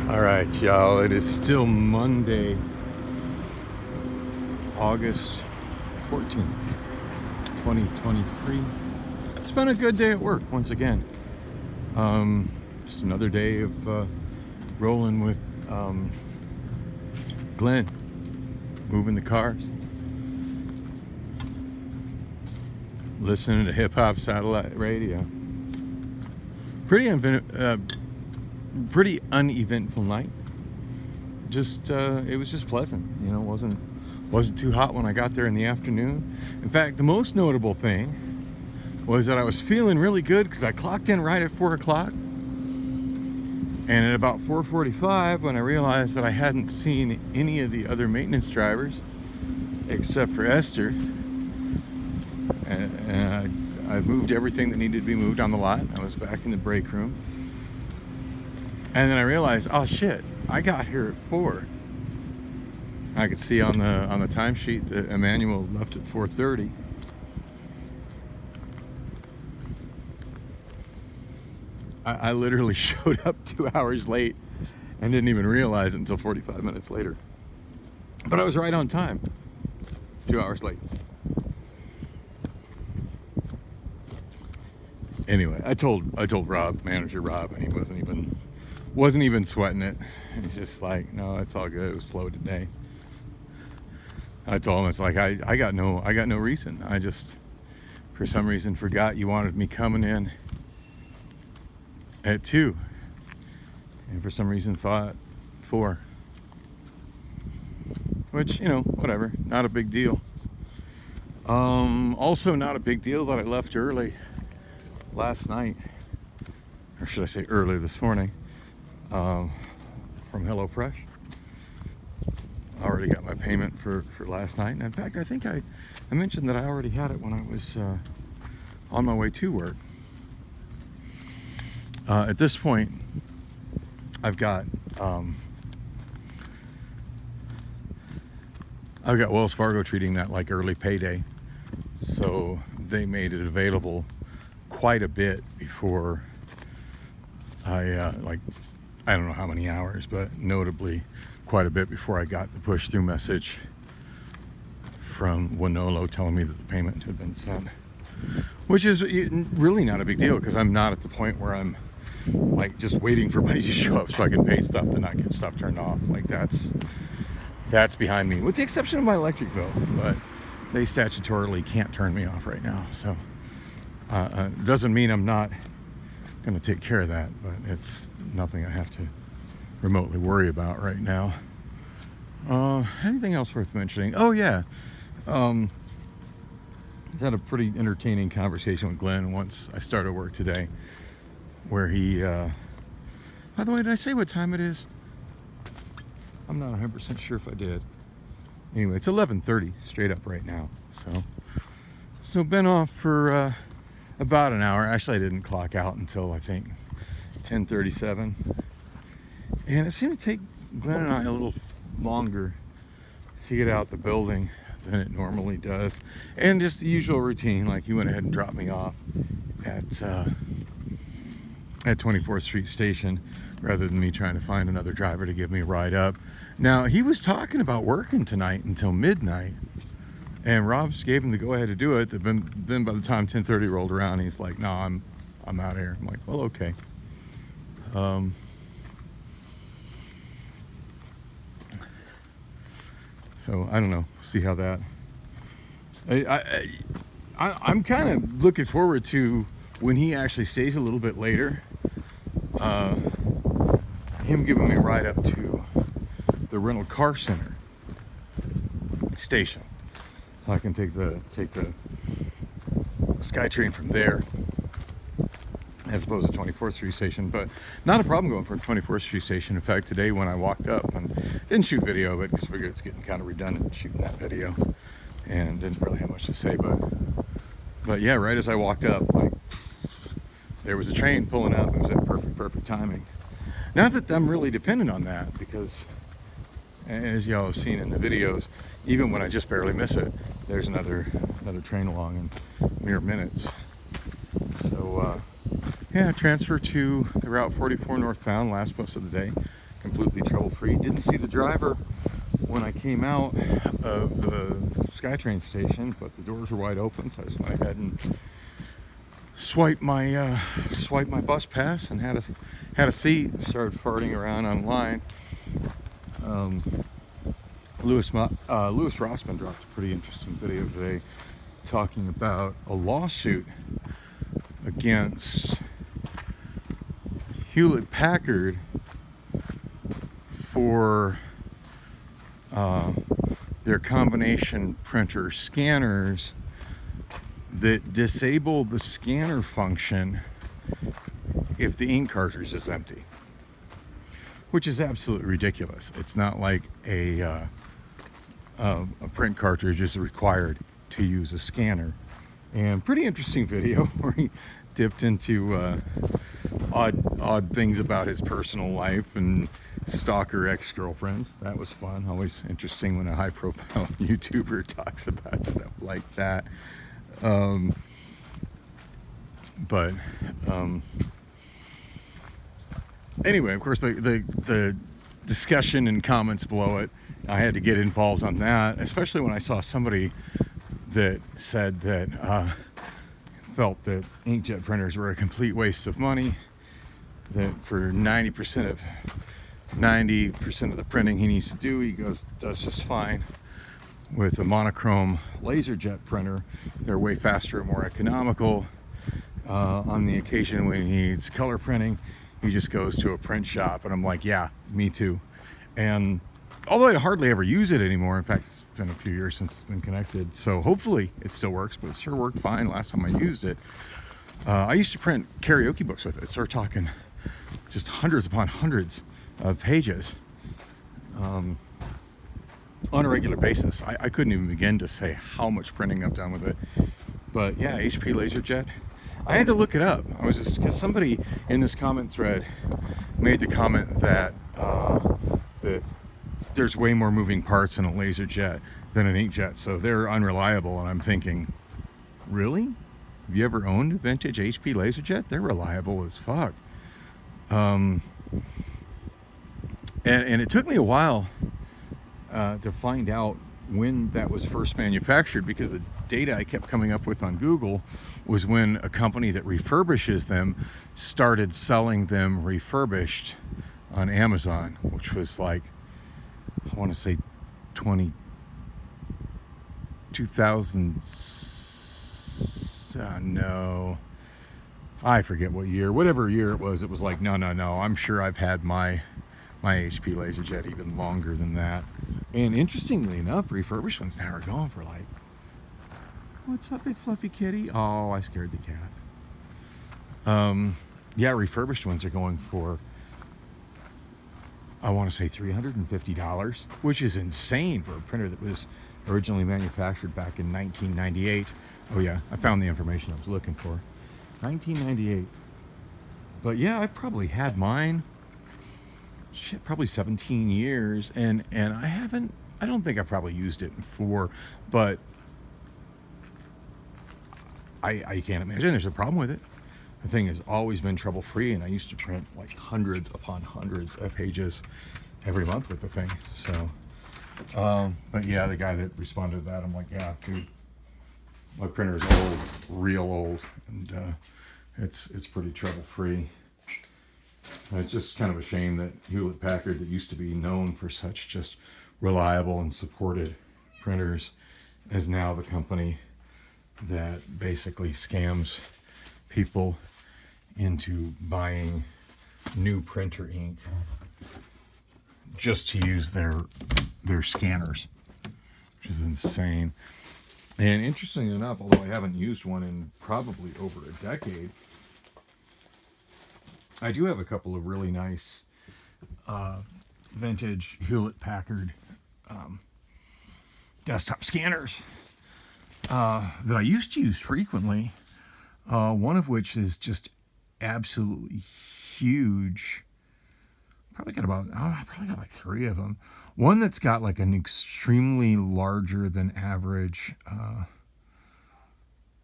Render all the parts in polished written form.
All right, y'all, it is still Monday, August 14th, 2023. It's been a good day at work once again. Just another day of rolling with Glenn, moving the cars, listening to hip-hop satellite radio. Pretty uneventful night. Just it was just pleasant, you know. Wasn't too hot when I got there in the afternoon. In fact, the most notable thing was that I was feeling really good because I clocked in right at 4 o'clock, and at about 4:45, when I realized that I hadn't seen any of the other maintenance drivers except for Esther, and I moved everything that needed to be moved on the lot. I was back in the break room. And then I realized, oh shit, I got here at 4. I could see on the timesheet that Emmanuel left at 4:30. I literally showed up 2 hours late and didn't even realize it until 45 minutes later. But I was right on time, 2 hours late. Anyway, I told Rob, manager Rob, and he wasn't even sweating it. He's just like, no, it's all good. It was slow today. I told him, it's like, I got no reason. I just, for some reason, forgot you wanted me coming in at 2, and for some reason thought 4. Which, you know, whatever, not a big deal. Also not a big deal that I left early last night, or should I say early this morning. From HelloFresh. I already got my payment for last night. And in fact, I think I mentioned that I already had it when I was on my way to work. At this point, I've got Wells Fargo treating that like early payday. So they made it available quite a bit before I don't know how many hours, but notably quite a bit before I got the push through message from Wonolo telling me that the payment had been sent, which is really not a big deal because I'm not at the point where I'm like just waiting for money to show up so I can pay stuff to not get stuff turned off. Like that's behind me, with the exception of my electric bill, but they statutorily can't turn me off right now. So doesn't mean I'm not going to take care of that, but it's nothing I have to remotely worry about right now. Anything else worth mentioning? Oh yeah, I had a pretty entertaining conversation with Glenn once I started work today, where he by the way, did I say what time it is? I'm not 100% sure if I did. Anyway, it's 11:30 straight up right now. So been off for about an hour. Actually, I didn't clock out until I think 10:37, and it seemed to take Glenn and I a little longer to get out the building than it normally does, and just the usual routine, like he went ahead and dropped me off at 24th Street Station rather than me trying to find another driver to give me a ride up. Now, he was talking about working tonight until midnight, and Rob's gave him the go-ahead to do it. Then by the time 10:30 rolled around, he's like, no, I'm out of here. I'm like, well, okay. So I don't know. See how that. I'm kind of looking forward to when he actually stays a little bit later. Him giving me a ride up to the rental car center station, so I can take the SkyTrain from there, as opposed to 24th Street Station. But not a problem going from 24th Street Station. In fact, today when I walked up, and didn't shoot video of it because I figured it's getting kind of redundant shooting that video, and didn't really have much to say, but yeah, right as I walked up, like, there was a train pulling up. It was at perfect timing. Not that I'm really dependent on that, because as y'all have seen in the videos, even when I just barely miss it, there's another train along in mere minutes. So yeah, transfer to the Route 44 northbound last bus of the day. completely trouble-free. Didn't see the driver when I came out of the SkyTrain station, but the doors were wide open, so I just went ahead and swiped my bus pass and had a seat and started farting around online. Louis Rossman dropped a pretty interesting video today talking about a lawsuit against Hewlett Packard for their combination printer scanners that disable the scanner function if the ink cartridge is empty, which is absolutely ridiculous. It's not like a print cartridge is required to use a scanner. And pretty interesting video where he dipped into odd things about his personal life and stalker ex-girlfriends. That was fun. Always interesting when a high-profile YouTuber talks about stuff like that. Anyway, of course, the discussion and comments below it, I had to get involved on that, especially when I saw somebody that said that felt that inkjet printers were a complete waste of money, that for 90% of the printing he needs to do, he does just fine with a monochrome laserjet printer. They're way faster and more economical. On the occasion when he needs color printing, he just goes to a print shop. And I'm like, yeah, me too. And although I hardly ever use it anymore, in fact, it's been a few years since it's been connected, so hopefully it still works, but it sure worked fine last time I used it. I used to print karaoke books with it, so we're talking just hundreds upon hundreds of pages on a regular basis. I couldn't even begin to say how much printing I've done with it. But yeah, HP LaserJet. I had to look it up. I was just, because somebody in this comment thread made the comment that that there's way more moving parts in a LaserJet than an inkjet, so they're unreliable. And I'm thinking, really? Have you ever owned a vintage HP LaserJet? They're reliable as fuck. And it took me a while to find out when that was first manufactured, because the data I kept coming up with on Google was when a company that refurbishes them started selling them refurbished on Amazon, which was like, I want to say 2000, no, I forget what year, whatever year it was like, no, I'm sure I've had my HP LaserJet even longer than that. And interestingly enough, refurbished ones now are going for like, what's up, big fluffy kitty? Oh, I scared the cat. Yeah, refurbished ones are going for, I want to say $350, which is insane for a printer that was originally manufactured back in 1998. Oh yeah, I found the information I was looking for. 1998. But yeah, I've probably had mine, shit, probably 17 years, and I don't think I probably used it in 4, but I can't imagine there's a problem with it. The thing has always been trouble-free, and I used to print like hundreds upon hundreds of pages every month with the thing. So, but yeah, the guy that responded to that, I'm like, yeah, dude, my printer is old, real old, and it's pretty trouble-free. It's just kind of a shame that Hewlett Packard, that used to be known for such just reliable and supported printers, is now the company that basically scams people into buying new printer ink just to use their scanners, which is insane. And interestingly enough, although I haven't used one in probably over a decade, I do have a couple of really nice vintage Hewlett Packard desktop scanners that I used to use frequently. One of which is just absolutely huge. Probably got like 3 of them. One that's got like an extremely larger than average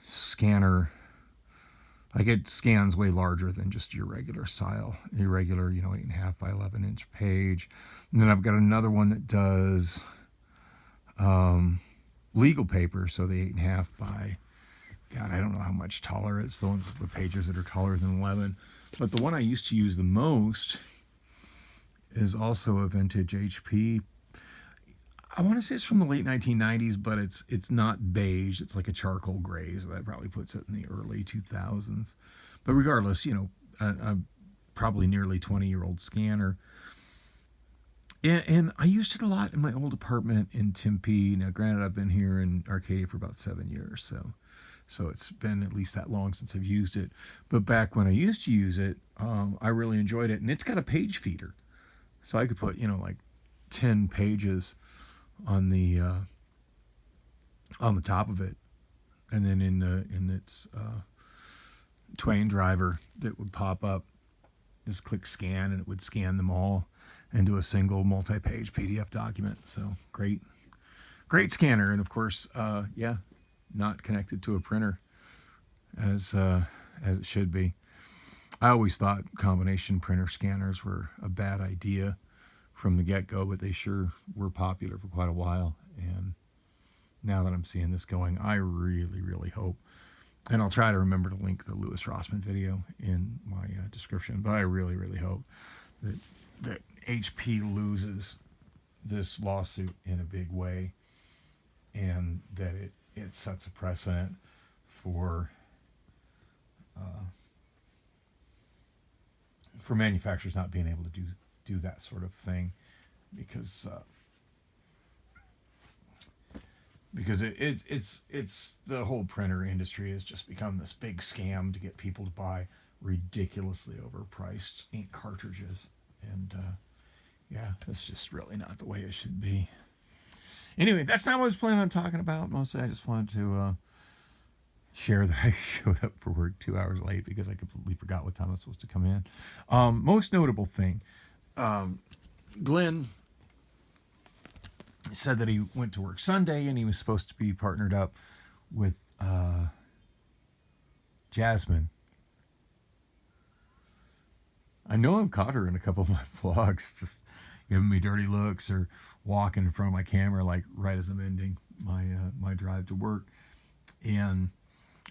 scanner Like it scans way larger than just your regular style, your regular, 8.5 by 11-inch page. And then I've got another one that does legal paper, so the 8.5 by, God, I don't know how much taller it's the pages that are taller than 11. But the one I used to use the most is also a vintage HP. I want to say it's from the late 1990s, but it's not beige. It's like a charcoal gray, so that probably puts it in the early 2000s. But regardless, a probably nearly 20-year-old scanner. And I used it a lot in my old apartment in Tempe. Now, granted, I've been here in Arcadia for about 7 years, so it's been at least that long since I've used it. But back when I used to use it, I really enjoyed it. And it's got a page feeder. So I could put, like 10 pages on the top of it, and then in its Twain driver that would pop up, just click scan, and it would scan them all into a single multi-page PDF document. So great scanner, and of course, not connected to a printer as it should be. I always thought combination printer scanners were a bad idea from the get-go, but they sure were popular for quite a while. And now that I'm seeing this going, I really, really hope, and I'll try to remember to link the Louis Rossmann video in my description, but I really, really hope that HP loses this lawsuit in a big way, and that it sets a precedent for manufacturers not being able to do that sort of thing, because it's the whole printer industry has just become this big scam to get people to buy ridiculously overpriced ink cartridges, and that's just really not the way it should be. Anyway, that's not what I was planning on talking about. Mostly I just wanted to share that I showed up for work 2 hours late because I completely forgot what time I was supposed to come in. Most notable thing, Glenn said that he went to work Sunday and he was supposed to be partnered up with Jasmine. I know I've caught her in a couple of my vlogs, just giving me dirty looks or walking in front of my camera, like right as I'm ending my drive to work. And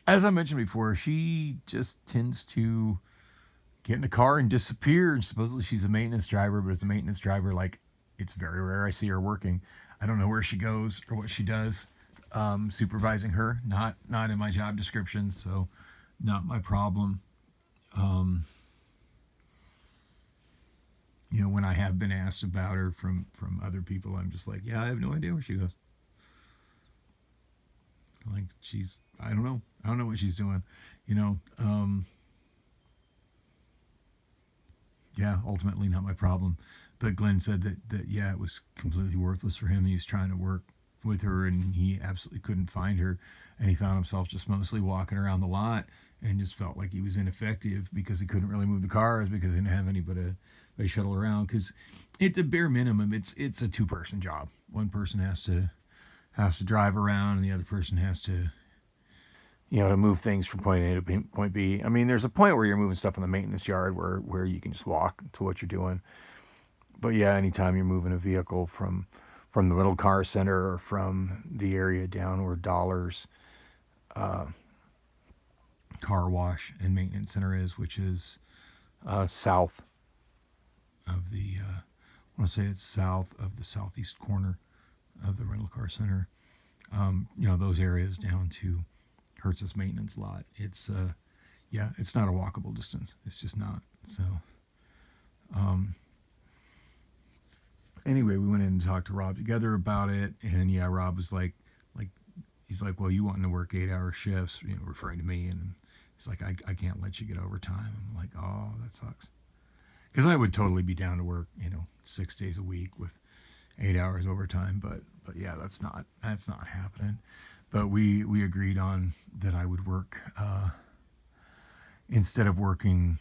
as I mentioned before, she just tends to get in the car and disappear. And supposedly she's a maintenance driver, but as a maintenance driver, like, it's very rare I see her working. I don't know where she goes or what she does. Supervising her, not in my job description, so not my problem. When I have been asked about her from other people, I'm just like, yeah, I have no idea where she goes. Like, I don't know what she's doing, ultimately not my problem. But Glenn said that it was completely worthless for him. He was trying to work with her and he absolutely couldn't find her, and he found himself just mostly walking around the lot and just felt like he was ineffective because he couldn't really move the cars because he didn't have anybody shuttle around. Because at the bare minimum, it's a two-person job. One person has to drive around and the other person has to to move things from point A to point B. I mean, there's a point where you're moving stuff in the maintenance yard where you can just walk to what you're doing. But yeah, anytime you're moving a vehicle from the rental car center or from the area down where Dollars car wash and maintenance center is, which is south of the, I want to say it's south of the southeast corner of the rental car center. Those areas down to Hertz's maintenance lot. It's it's not a walkable distance. It's just not. So, anyway, we went in and talked to Rob together about it, and Rob was like, he's like, well, you want to work 8-hour shifts, referring to me, and he's like, I can't let you get overtime. I'm like, oh, that sucks, because I would totally be down to work, 6 days a week with 8 hours overtime, but yeah, that's not happening. But we agreed on that I would work instead of working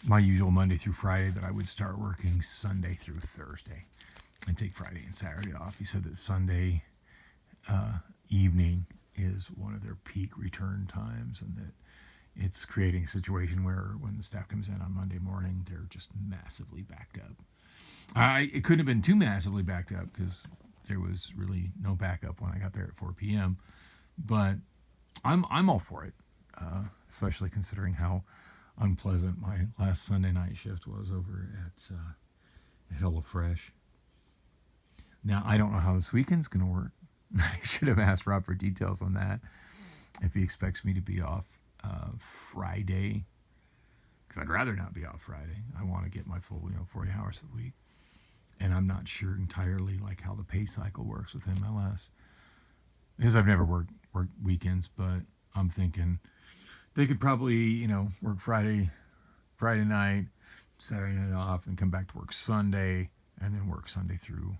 my usual Monday through Friday, that I would start working Sunday through Thursday and take Friday and Saturday off. He said that Sunday evening is one of their peak return times, and that it's creating a situation where when the staff comes in on Monday morning, they're just massively backed up. It couldn't have been too massively backed up because there was really no backup when I got there at 4 p.m. But I'm all for it, especially considering how unpleasant my last Sunday night shift was over at HelloFresh. Now, I don't know how this weekend's going to work. I should have asked Rob for details on that, if he expects me to be off Friday, because I'd rather not be off Friday. I want to get my full 40 hours a week. And I'm not sure entirely like how the pay cycle works with MLS, because I've never worked weekends, but I'm thinking they could probably, work Friday night, Saturday night off, and come back to work Sunday, and then work Sunday through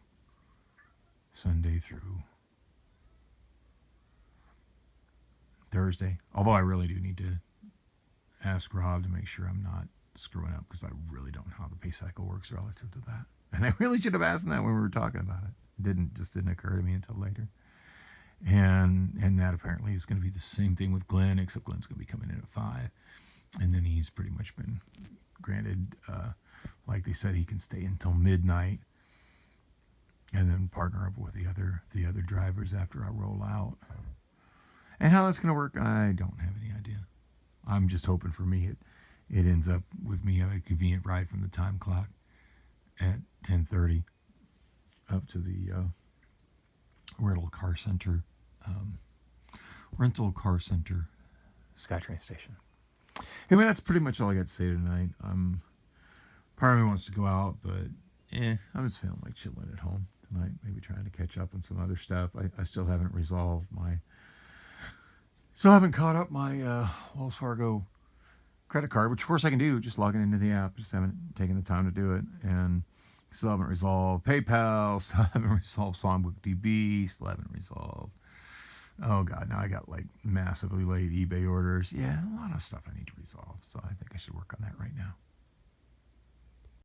Thursday. Although I really do need to ask Rob to make sure I'm not screwing up, because I really don't know how the pay cycle works relative to that. And I really should have asked that when we were talking about it. It didn't occur to me until later. And that apparently is going to be the same thing with Glenn, except Glenn's going to be coming in at 5. And then he's pretty much been granted, like they said, he can stay until midnight and then partner up with the other drivers after I roll out. And how that's going to work, I don't have any idea. I'm just hoping for me it ends up with me having a convenient ride from the time clock at 10:30 up to the rental car center SkyTrain station. Anyway, that's pretty much all I got to say tonight. Part of me wants to go out, but I'm just feeling like chilling at home tonight, maybe trying to catch up on some other stuff. I still haven't caught up my Wells Fargo credit card, which of course I can do, just logging into the app. Just haven't taken the time to do it. And still haven't resolved PayPal, still haven't resolved Songbook DB, still haven't resolved, oh God, now I got like massively late eBay orders. Yeah, a lot of stuff I need to resolve. So I think I should work on that right now.